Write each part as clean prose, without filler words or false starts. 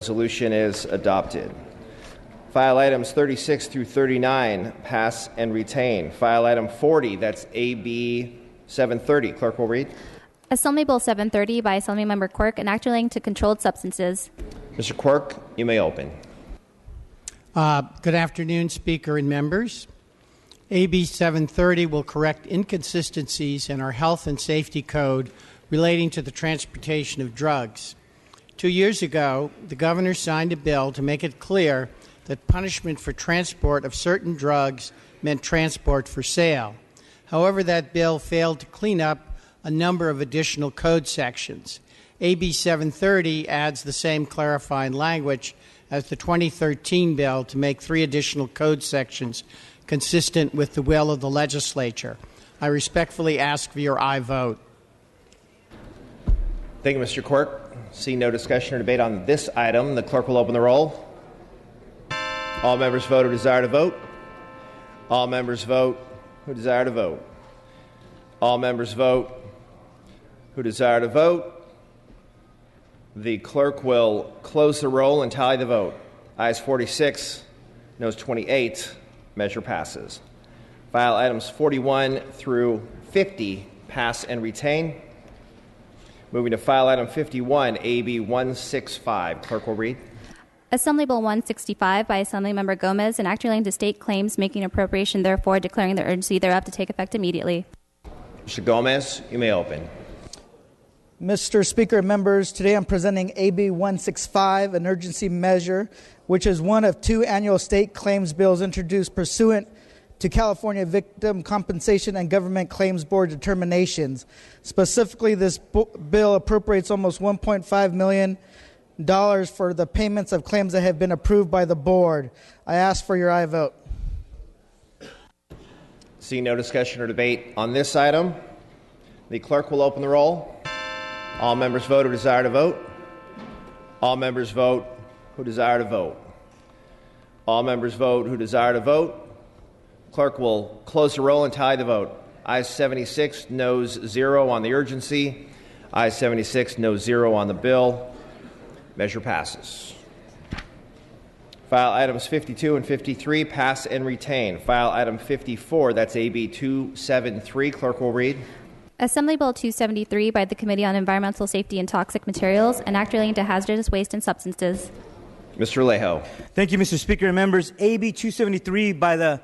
Resolution is adopted. File items 36 through 39 pass and retain. File item 40, that's AB 730. Clerk will read. Assembly Bill 730 by Assemblymember Quirk, an act relating to controlled substances. Mr. Quirk, you may open. Good afternoon, Speaker and members. AB 730 will correct inconsistencies in our health and safety code relating to the transportation of drugs. 2 years ago, the governor signed a bill to make it clear that punishment for transport of certain drugs meant transport for sale. However, that bill failed to clean up a number of additional code sections. AB 730 adds the same clarifying language as the 2013 bill to make 3 additional code sections consistent with the will of the legislature. I respectfully ask for your aye vote. Thank you, Mr. Quirk. See no discussion or debate on this item. The clerk will open the roll. All members vote who desire to vote. All members vote who desire to vote. All members vote who desire to vote. The clerk will close the roll and tally the vote. Ayes 46, noes 28. Measure passes. File items 41 through 50 pass and retain. Moving to file item 51, AB 165. Clerk will read. Assembly Bill 165 by Assemblymember Gomez, an act relating to state claims, making appropriation therefore, declaring the urgency thereof to take effect immediately. Mr. Gomez, you may open. Mr. Speaker and members, today I'm presenting AB 165, an urgency measure, which is one of 2 annual state claims bills introduced pursuant to California Victim Compensation and Government Claims Board determinations. Specifically, this bill appropriates almost $1.5 million for the payments of claims that have been approved by the board. I ask for your aye vote. Seeing no discussion or debate on this item, the clerk will open the roll. All members vote who desire to vote. All members vote who desire to vote. All members vote who desire to vote. Clerk will close the roll and tally the vote. Ayes 76, noes 0 on the urgency. Ayes 76, noes 0 on the bill. Measure passes. File items 52 and 53 pass and retain. File item 54, that's AB 273. Clerk will read. Assembly Bill 273 by the Committee on Environmental Safety and Toxic Materials, an act relating to hazardous waste and substances. Mr. Alejo. Thank you, Mr. Speaker and members. AB 273 by the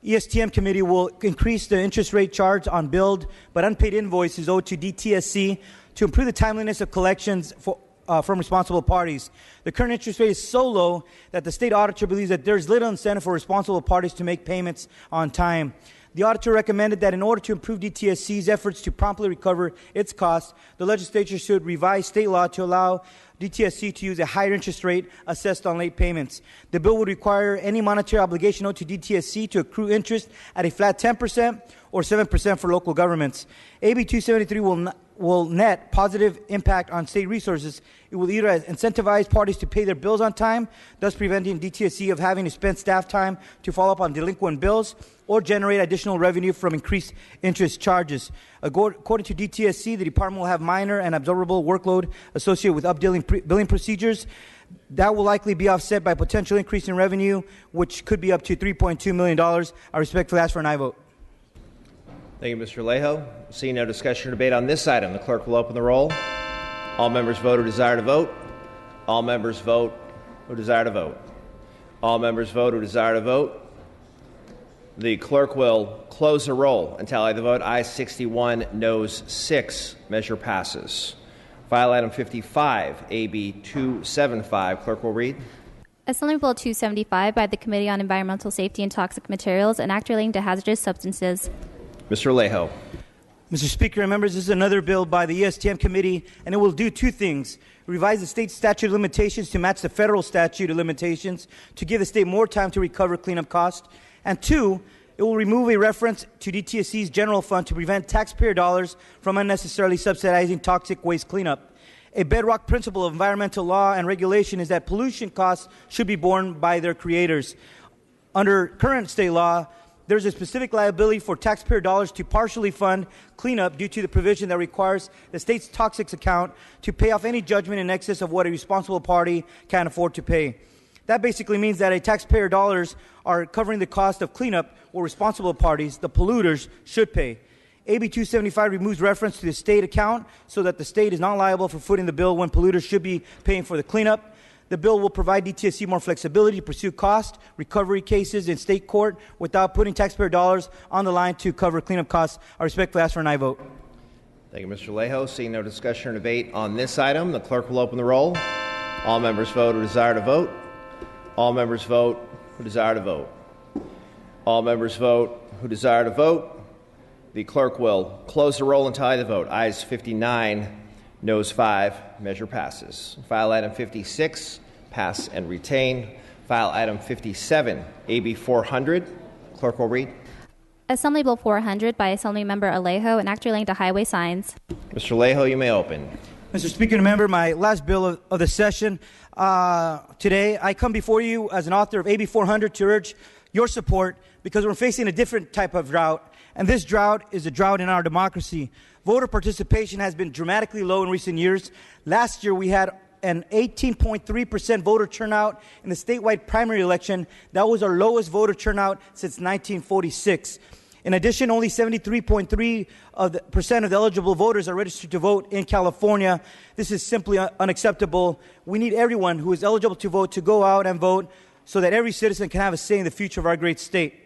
ESTM Committee will increase the interest rate charge on billed but unpaid invoices owed to DTSC to improve the timeliness of collections from responsible parties. The current interest rate is so low that the state auditor believes that there is little incentive for responsible parties to make payments on time. The auditor recommended that in order to improve DTSC's efforts to promptly recover its costs, the legislature should revise state law to allow DTSC to use a higher interest rate assessed on late payments. The bill would require any monetary obligation owed to DTSC to accrue interest at a flat 10% or 7% for local governments. AB 273 will net positive impact on state resources. It will either incentivize parties to pay their bills on time, thus preventing DTSC of having to spend staff time to follow up on delinquent bills, or generate additional revenue from increased interest charges. According to DTSC, the department will have minor and absorbable workload associated with updating billing procedures. That will likely be offset by potential increase in revenue, which could be up to $3.2 million. I respectfully ask for an aye vote. Thank you, Mr. Alejo. Seeing no discussion or debate on this item, the clerk will open the roll. All members vote who desire to vote. All members vote who desire to vote. All members vote who desire to vote. The clerk will close the roll and tally the vote. Ayes 61, noes 6. Measure passes. File item 55, AB 275. Clerk will read. Assembly Bill 275 by the Committee on Environmental Safety and Toxic Materials, an act relating to hazardous substances. Mr. Alejo. Mr. Speaker and members, this is another bill by the ESTM Committee, and it will do 2 things. Revise the state statute of limitations to match the federal statute of limitations to give the state more time to recover cleanup costs. And 2, it will remove a reference to DTSC's general fund to prevent taxpayer dollars from unnecessarily subsidizing toxic waste cleanup. A bedrock principle of environmental law and regulation is that pollution costs should be borne by their creators. Under current state law, there's a specific liability for taxpayer dollars to partially fund cleanup due to the provision that requires the state's toxics account to pay off any judgment in excess of what a responsible party can afford to pay. That basically means that a taxpayer dollars are covering the cost of cleanup where responsible parties, the polluters, should pay. AB 275 removes reference to the state account so that the state is not liable for footing the bill when polluters should be paying for the cleanup. The bill will provide DTSC more flexibility to pursue cost recovery cases in state court without putting taxpayer dollars on the line to cover cleanup costs. I respectfully ask for an aye vote. Thank you, Mr. Alejo. Seeing no discussion or debate on this item, the clerk will open the roll. All members vote who desire to vote. All members vote who desire to vote. All members vote who desire to vote. The clerk will close the roll and tally the vote. Ayes 59, noes 5. Measure passes. File item 56, pass and retain. File item 57, AB 400. Clerk will read. Assembly Bill 400 by Assembly Member Alejo, an act relating to highway signs. Mr. Alejo, you may open. Mr. Speaker and member, my last bill of the session. Today, I come before you as an author of AB 400 to urge your support because we're facing a different type of drought. And this drought is a drought in our democracy. Voter participation has been dramatically low in recent years. Last year, we had an 18.3% voter turnout in the statewide primary election. That was our lowest voter turnout since 1946. In addition, only 73.3% of the eligible voters are registered to vote in California. This is simply unacceptable. We need everyone who is eligible to vote to go out and vote so that every citizen can have a say in the future of our great state.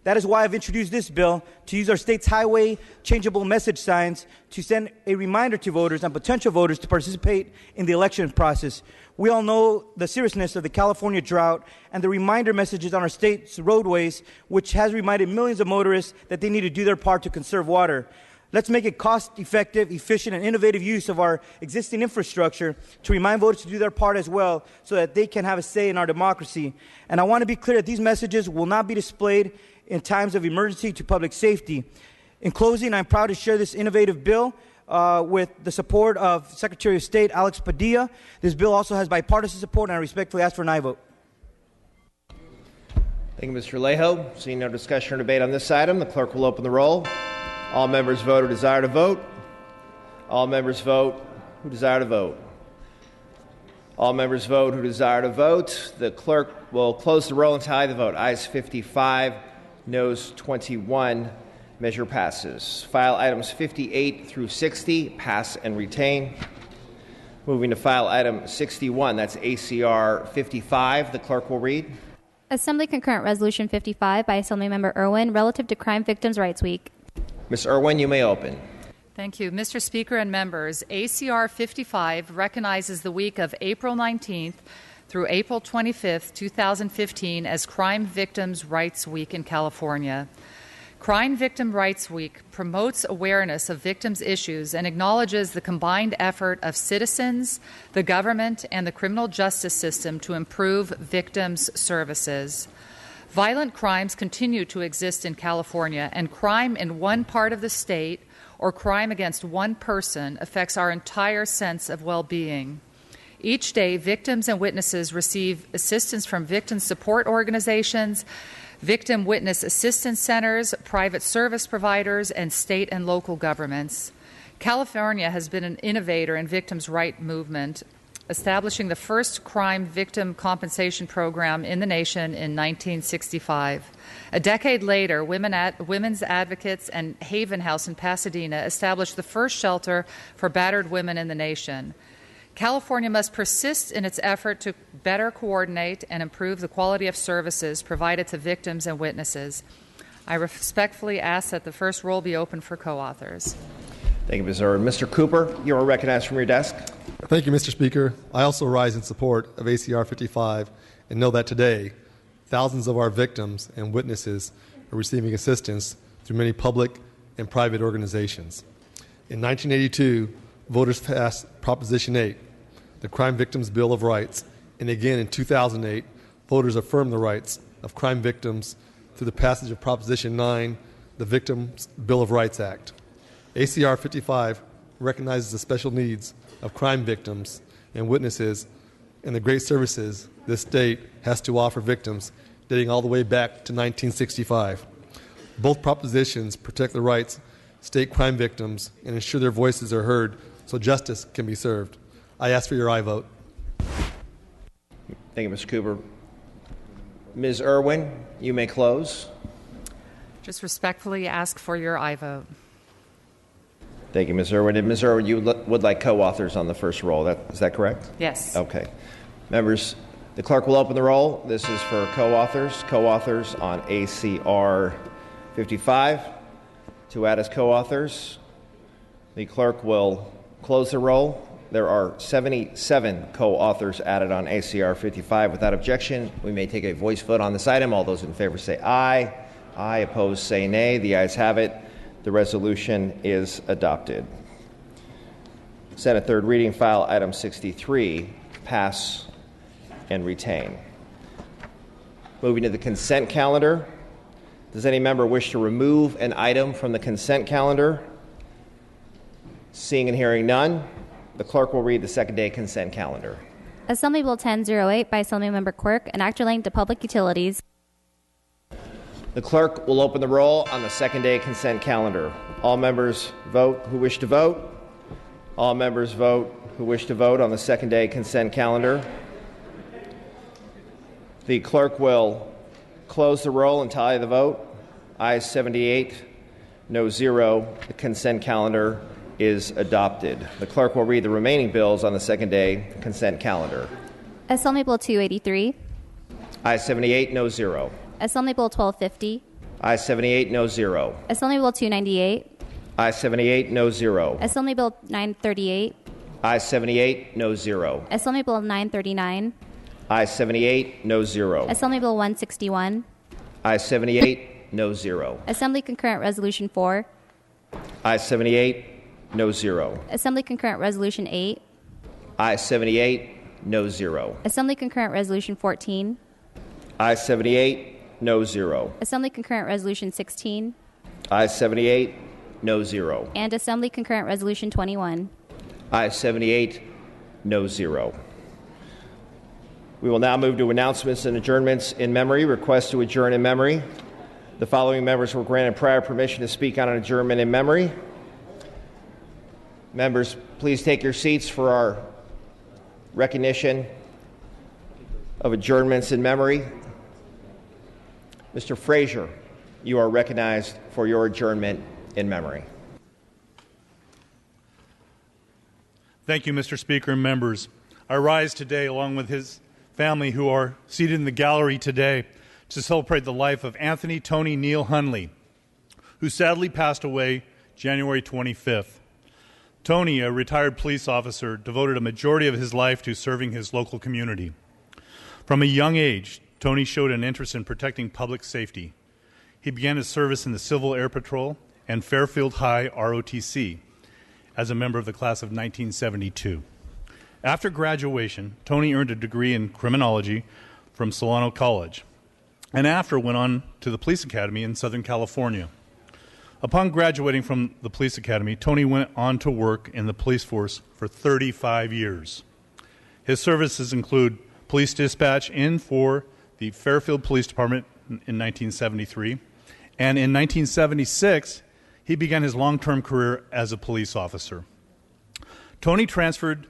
That is why I've introduced this bill to use our state's highway changeable message signs to send a reminder to voters and potential voters to participate in the election process. We all know the seriousness of the California drought and the reminder messages on our state's roadways, which has reminded millions of motorists that they need to do their part to conserve water. Let's make it cost-effective, efficient, and innovative use of our existing infrastructure to remind voters to do their part as well so that they can have a say in our democracy. And I want to be clear that these messages will not be displayed in times of emergency to public safety. In closing, I'm proud to share this innovative bill with the support of Secretary of State Alex Padilla. This bill also has bipartisan support, and I respectfully ask for an aye vote. Thank you, Mr. Alejo. Seeing no discussion or debate on this item, the clerk will open the roll. All members vote who desire to vote. All members vote who desire to vote. All members vote who desire to vote. The clerk will close the roll and tally the vote. Ayes 55, noes 21. Measure passes. File items 58 through 60, pass and retain. Moving to file item 61, that's ACR 55. The clerk will read. Assembly Concurrent Resolution 55 by Assemblymember Irwin relative to Crime Victims' Rights Week. Ms. Irwin, you may open. Thank you. Mr. Speaker and members, ACR 55 recognizes the week of April 19th through April 25th, 2015 as Crime Victims' Rights Week in California. Crime Victim Rights Week promotes awareness of victims' issues and acknowledges the combined effort of citizens, the government, and the criminal justice system to improve victims' services. Violent crimes continue to exist in California, and crime in one part of the state or crime against one person affects our entire sense of well-being. Each day, victims and witnesses receive assistance from victim support organizations, victim witness assistance centers, private service providers, and state and local governments. California has been an innovator in victims' rights movement, establishing the first crime victim compensation program in the nation in 1965. A decade later, women's advocates and Haven House in Pasadena established the first shelter for battered women in the nation. California must persist in its effort to better coordinate and improve the quality of services provided to victims and witnesses. I respectfully ask that the first roll be open for co-authors. Thank you, Ms. Irwin. Mr. Cooper, you are recognized from your desk. Thank you, Mr. Speaker. I also rise in support of ACR 55 and know that today, thousands of our victims and witnesses are receiving assistance through many public and private organizations. In 1982, voters passed Proposition 8, the Crime Victims' Bill of Rights, and again in 2008, voters affirmed the rights of crime victims through the passage of Proposition 9, the Victims' Bill of Rights Act. ACR 55 recognizes the special needs of crime victims and witnesses and the great services this state has to offer victims dating all the way back to 1965. Both propositions protect the rights of state crime victims and ensure their voices are heard so justice can be served. I ask for your aye vote. Thank you, Mr. Cooper. Ms. Irwin, you may close. Just respectfully ask for your aye vote. Thank you, Ms. Irwin. And Ms. Irwin, you would like co-authors on the first roll. Is that correct? Yes. Okay. Members, the clerk will open the roll. This is for co-authors. Co-authors on ACR 55. To add as co-authors, the clerk will close the roll. There are 77 co-authors added on ACR 55. Without objection, we may take a voice vote on this item. All those in favor say aye. Aye. Opposed say nay. The ayes have it. The resolution is adopted. Senate third reading file item 63, pass and retain. Moving to the consent calendar. Does any member wish to remove an item from the consent calendar? Seeing and hearing none, the clerk will read the second day consent calendar. Assembly Bill 1008 by Assemblymember Quirk, an act relating to public utilities. The clerk will open the roll on the second day consent calendar. All members vote who wish to vote. All members vote who wish to vote on the second day consent calendar. The clerk will close the roll and tally the vote. Ayes 78, no 0. The consent calendar is adopted. The clerk will read the remaining bills on the second day consent calendar. Assembly Bill 283. Ayes 78, no 0. Assembly Bill 1250. Ayes 78, no 0. Assembly Bill 298. Ayes 78, no 0. Assembly Bill 938. Ayes 78, no 0. Assembly Bill 939. Ayes 78, no 0. Assembly Bill 161. Ayes 78, no 0. Assembly Concurrent Resolution 4. Ayes 78, no 0. Assembly Concurrent Resolution 8. Ayes 78, no 0. Assembly Concurrent Resolution 14. Ayes 78, no 0. Assembly Concurrent Resolution 16. Ayes 78, no 0. And Assembly Concurrent Resolution 21. Ayes 78, no 0. We will now move to announcements and adjournments in memory. Request to adjourn in memory. The following members were granted prior permission to speak on an adjournment in memory. Members, please take your seats for our recognition of adjournments in memory. Mr. Frazier, you are recognized for your adjournment in memory. Thank you, Mr. Speaker and members. I rise today along with his family who are seated in the gallery today to celebrate the life of Anthony Tony Neal Hunley, who sadly passed away January 25th. Tony, a retired police officer, devoted a majority of his life to serving his local community. From a young age, Tony showed an interest in protecting public safety. He began his service in the Civil Air Patrol and Fairfield High ROTC as a member of the class of 1972. After graduation, Tony earned a degree in criminology from Solano College, and after went on to the Police Academy in Southern California. Upon graduating from the Police Academy, Tony went on to work in the police force for 35 years. His services include police dispatch in for the Fairfield Police Department in 1973, and in 1976, he began his long-term career as a police officer. Tony transferred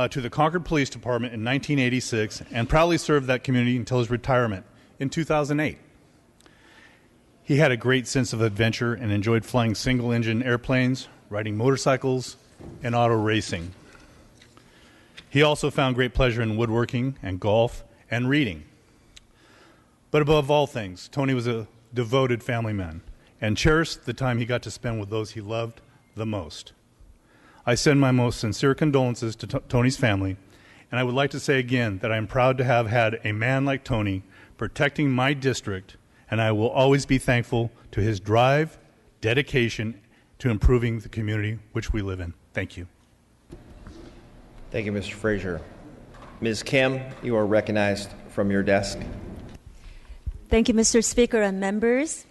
to the Concord Police Department in 1986 and proudly served that community until his retirement in 2008. He had a great sense of adventure and enjoyed flying single-engine airplanes, riding motorcycles, and auto racing. He also found great pleasure in woodworking and golf and reading. But above all things, Tony was a devoted family man and cherished the time he got to spend with those he loved the most. I send my most sincere condolences to Tony's family, and I would like to say again that I am proud to have had a man like Tony protecting my district, and I will always be thankful to his drive, dedication to improving the community which we live in. Thank you. Thank you, Mr. Frazier. Ms. Kim, you are recognized from your desk. Thank you, Mr. Speaker and members.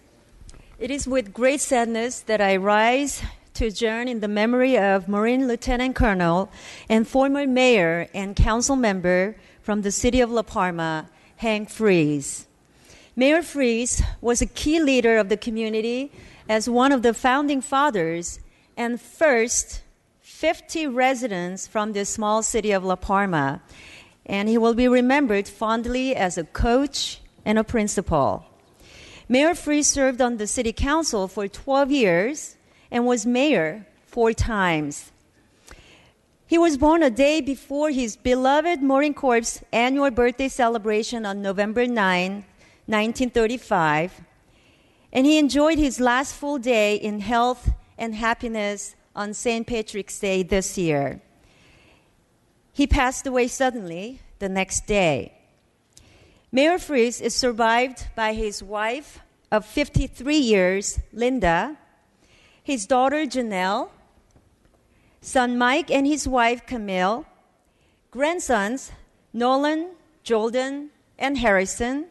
It is with great sadness that I rise to adjourn in the memory of Marine Lieutenant Colonel and former mayor and council member from the city of La Palma, Hank Freeze. Mayor Freese was a key leader of the community as one of the founding fathers and first 50 residents from the small city of La Palma. And he will be remembered fondly as a coach and a principal. Mayor Freese served on the city council for 12 years and was mayor 4 times. He was born a day before his beloved Marine Corps' annual birthday celebration on November 9, 1935, and he enjoyed his last full day in health and happiness on St. Patrick's Day this year. He passed away suddenly the next day. Mayor Freese is survived by his wife of 53 years, Linda, his daughter Janelle, son Mike and his wife Camille, grandsons Nolan, Jordan, and Harrison,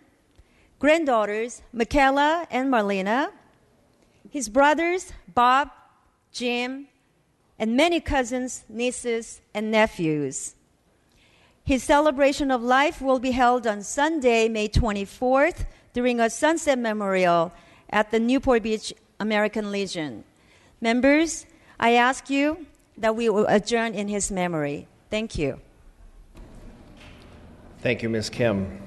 granddaughters Michaela and Marlena, his brothers Bob, Jim, and many cousins, nieces, and nephews. His celebration of life will be held on Sunday, May 24th, during a sunset memorial at the Newport Beach American Legion. Members, I ask you that we will adjourn in his memory. Thank you. Thank you, Ms. Kim.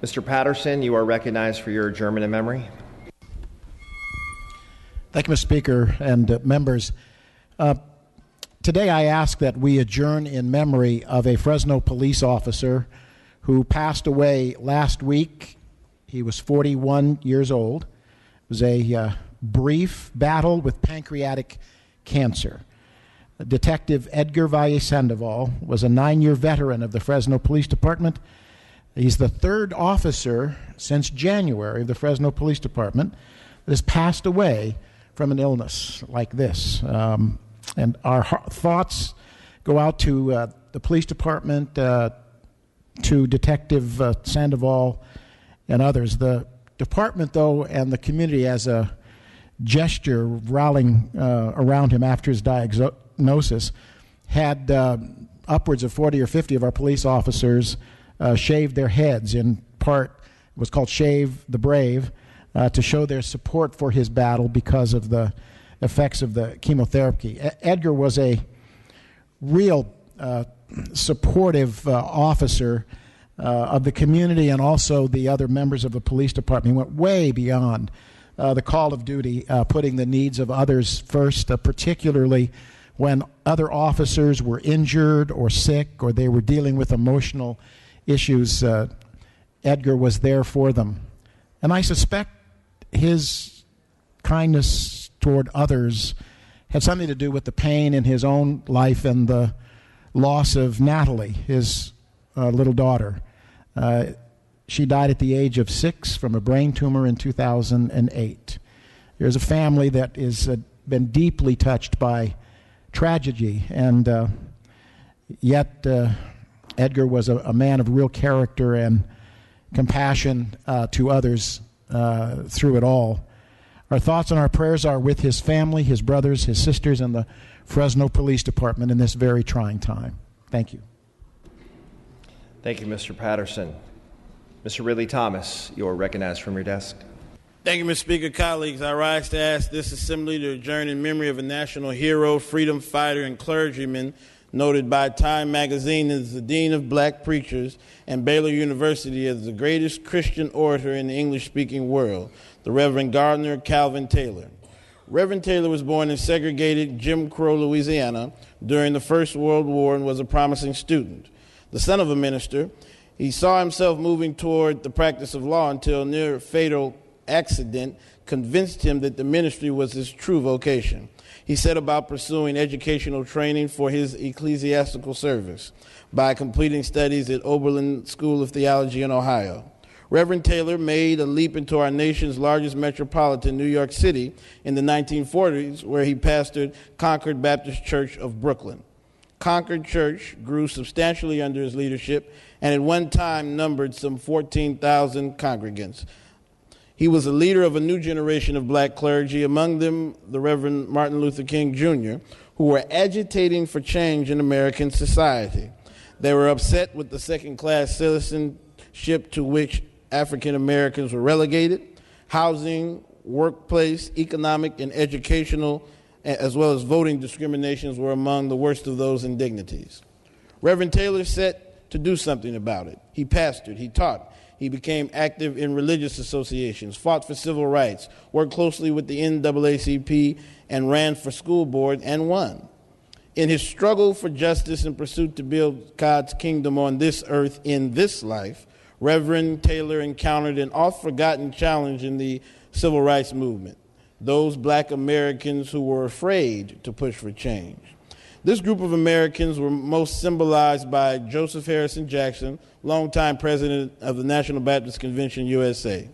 Mr. Patterson, you are recognized for your adjournment in memory. Thank you, Mr. Speaker and members. Today I ask that we adjourn in memory of a Fresno police officer who passed away last week. He was 41 years old. It was a brief battle with pancreatic cancer. Detective Edgar Valle Sandoval was a 9-year veteran of the Fresno Police Department. He's the 3rd officer since January of the Fresno Police Department that has passed away from an illness like this. And our thoughts go out to the police department, to Detective Sandoval and others. The department, though, and the community as a gesture rallying around him after his diagnosis had upwards of 40 or 50 of our police officers shave their heads. In part, it was called Shave the Brave, to show their support for his battle because of the effects of the chemotherapy. Edgar was a real supportive officer of the community and also the other members of the police department. He went way beyond the call of duty, putting the needs of others first, particularly when other officers were injured or sick or they were dealing with emotional issues. Edgar was there for them. And I suspect his kindness toward others had something to do with the pain in his own life and the loss of Natalie, his little daughter. She died at the age of 6 from a brain tumor in 2008. There's a family that has been deeply touched by tragedy, and yet Edgar was a man of real character and compassion to others through it all. Our thoughts and our prayers are with his family, his brothers, his sisters, and the Fresno Police Department in this very trying time. Thank you. Thank you, Mr. Patterson. Mr. Ridley Thomas, you are recognized from your desk. Thank you, Mr. Speaker. Colleagues, I rise to ask this assembly to adjourn in memory of a national hero, freedom fighter, and clergyman noted by Time magazine as the Dean of Black Preachers and Baylor University as the greatest Christian orator in the English-speaking world, the Reverend Gardner Calvin Taylor. Reverend Taylor was born in segregated Jim Crow, Louisiana during the First World War and was a promising student. The son of a minister, he saw himself moving toward the practice of law until a near-fatal accident convinced him that the ministry was his true vocation. He set about pursuing educational training for his ecclesiastical service by completing studies at Oberlin School of Theology in Ohio. Reverend Taylor made a leap into our nation's largest metropolitan, New York City, in the 1940s, where he pastored Concord Baptist Church of Brooklyn. Concord Church grew substantially under his leadership and at one time numbered some 14,000 congregants. He was a leader of a new generation of black clergy, among them the Reverend Martin Luther King Jr., who were agitating for change in American society. They were upset with the second-class citizenship to which African Americans were relegated. Housing, workplace, economic, and educational, as well as voting discriminations were among the worst of those indignities. Reverend Taylor set to do something about it. He pastored, he taught, he became active in religious associations, fought for civil rights, worked closely with the NAACP, and ran for school board and won. In his struggle for justice and pursuit to build God's kingdom on this earth in this life, Reverend Taylor encountered an oft-forgotten challenge in the civil rights movement: those black Americans who were afraid to push for change. This group of Americans were most symbolized by Joseph Harrison Jackson, longtime president of the National Baptist Convention, USA.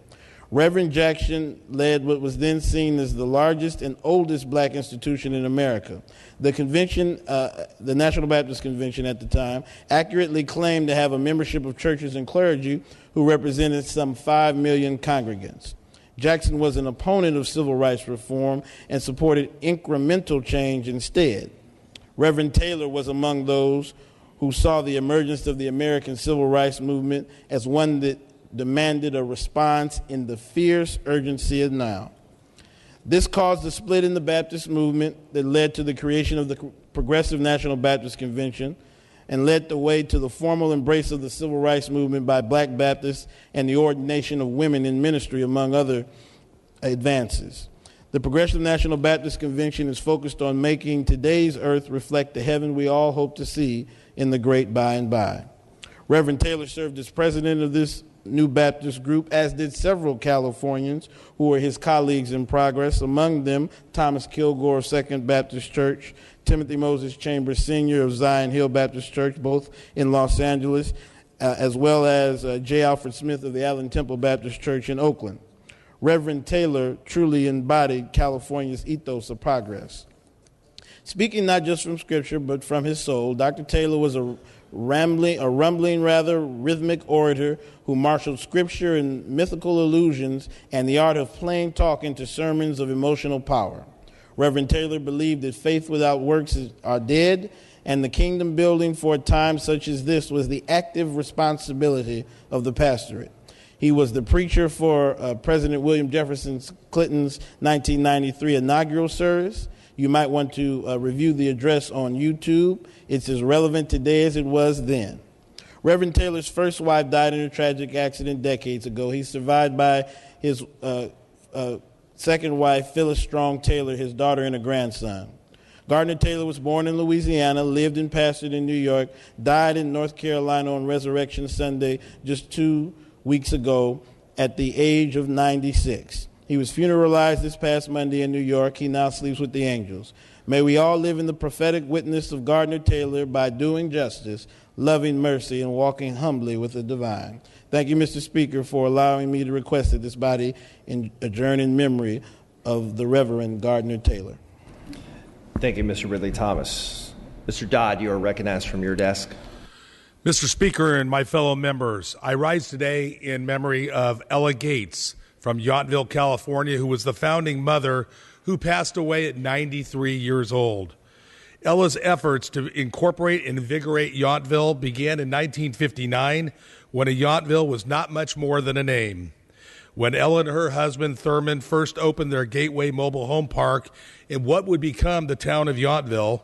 Reverend Jackson led what was then seen as the largest and oldest black institution in America. The convention, the National Baptist Convention at the time, accurately claimed to have a membership of churches and clergy who represented some 5 million congregants. Jackson was an opponent of civil rights reform and supported incremental change instead. Reverend Taylor was among those who saw the emergence of the American civil rights movement as one that demanded a response in the fierce urgency of now. This caused a split in the Baptist movement that led to the creation of the Progressive National Baptist Convention and led the way to the formal embrace of the civil rights movement by black Baptists and the ordination of women in ministry, among other advances. The Progressive National Baptist Convention is focused on making today's earth reflect the heaven we all hope to see in the great by and by. Reverend Taylor served as president of this new Baptist group, as did several Californians who were his colleagues in progress, among them Thomas Kilgore of Second Baptist Church, Timothy Moses Chambers Sr. of Zion Hill Baptist Church, both in Los Angeles, as well as J. Alfred Smith of the Allen Temple Baptist Church in Oakland. Reverend Taylor truly embodied California's ethos of progress. Speaking not just from Scripture, but from his soul, Dr. Taylor was a rumbling, rhythmic orator who marshaled Scripture and mythical allusions and the art of plain talk into sermons of emotional power. Reverend Taylor believed that faith without works are dead, and the kingdom building for a time such as this was the active responsibility of the pastorate. He was the preacher for President William Jefferson Clinton's 1993 inaugural service. You might want to review the address on YouTube. It's as relevant today as it was then. Reverend Taylor's first wife died in a tragic accident decades ago. He's survived by his second wife, Phyllis Strong Taylor, his daughter, and a grandson. Gardner Taylor was born in Louisiana, lived and pastored in New York, died in North Carolina on Resurrection Sunday just 2 weeks ago at the age of 96. He was funeralized this past Monday in New York. He now sleeps with the angels. May we all live in the prophetic witness of Gardner Taylor by doing justice, loving mercy, and walking humbly with the divine. Thank you, Mr. Speaker, for allowing me to request that this body adjourn in memory of the Reverend Gardner Taylor. Thank you, Mr. Ridley Thomas. Mr. Dodd, you are recognized from your desk. Mr. Speaker and my fellow members, I rise today in memory of Ella Gates from Yountville, California, who was the founding mother who passed away at 93 years old. Ella's efforts to incorporate and invigorate Yountville began in 1959 when a Yountville was not much more than a name. When Ella and her husband Thurman first opened their Gateway Mobile Home Park in what would become the town of Yountville,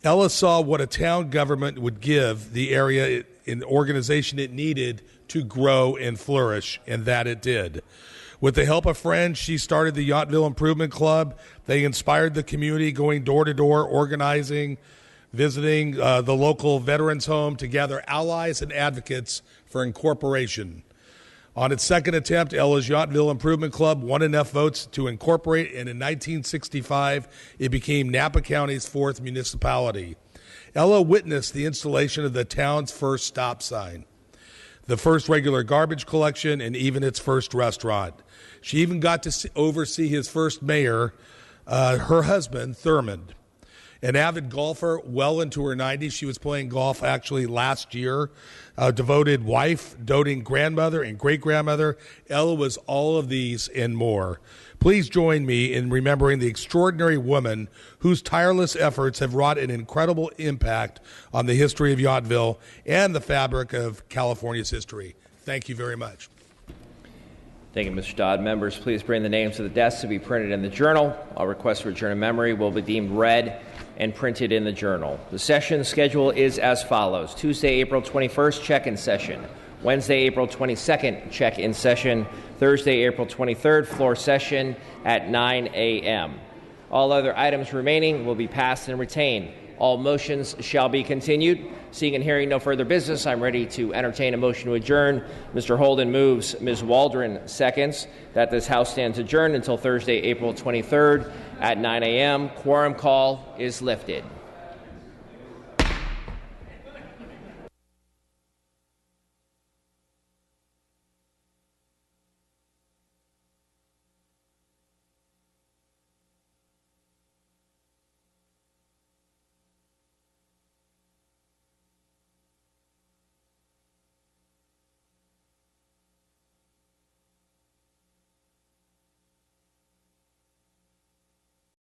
Ella saw what a town government would give the area an organization it needed to grow and flourish, and that it did. With the help of friends, she started the Yountville Improvement Club. They inspired the community, going door to door, organizing, visiting the local veterans home to gather allies and advocates for incorporation. On its second attempt, Ella's Yountville Improvement Club won enough votes to incorporate, and in 1965, it became Napa County's fourth municipality. Ella witnessed the installation of the town's first stop sign, the first regular garbage collection, and even its first restaurant. She even got to oversee his first mayor, her husband, Thurmond. An avid golfer, well into her 90s. She was playing golf actually last year. Devoted wife, doting grandmother, and great-grandmother. Ella was all of these and more. Please join me in remembering the extraordinary woman whose tireless efforts have wrought an incredible impact on the history of Yountville and the fabric of California's history. Thank you very much. Thank you, Mr. Dodd. Members, please bring the names to the desk to be printed in the journal. All requests for adjourned in memory will be deemed read and printed in the journal. The session schedule is as follows. Tuesday, April 21st, check-in session. Wednesday, April 22nd, check-in session. Thursday, April 23rd, floor session at 9 a.m. All other items remaining will be passed and retained. All motions shall be continued. Seeing and hearing no further business, I'm ready to entertain a motion to adjourn. Mr. Holden moves. Ms. Waldron seconds. That this House stands adjourned until Thursday, April 23rd at 9 a.m. Quorum call is lifted.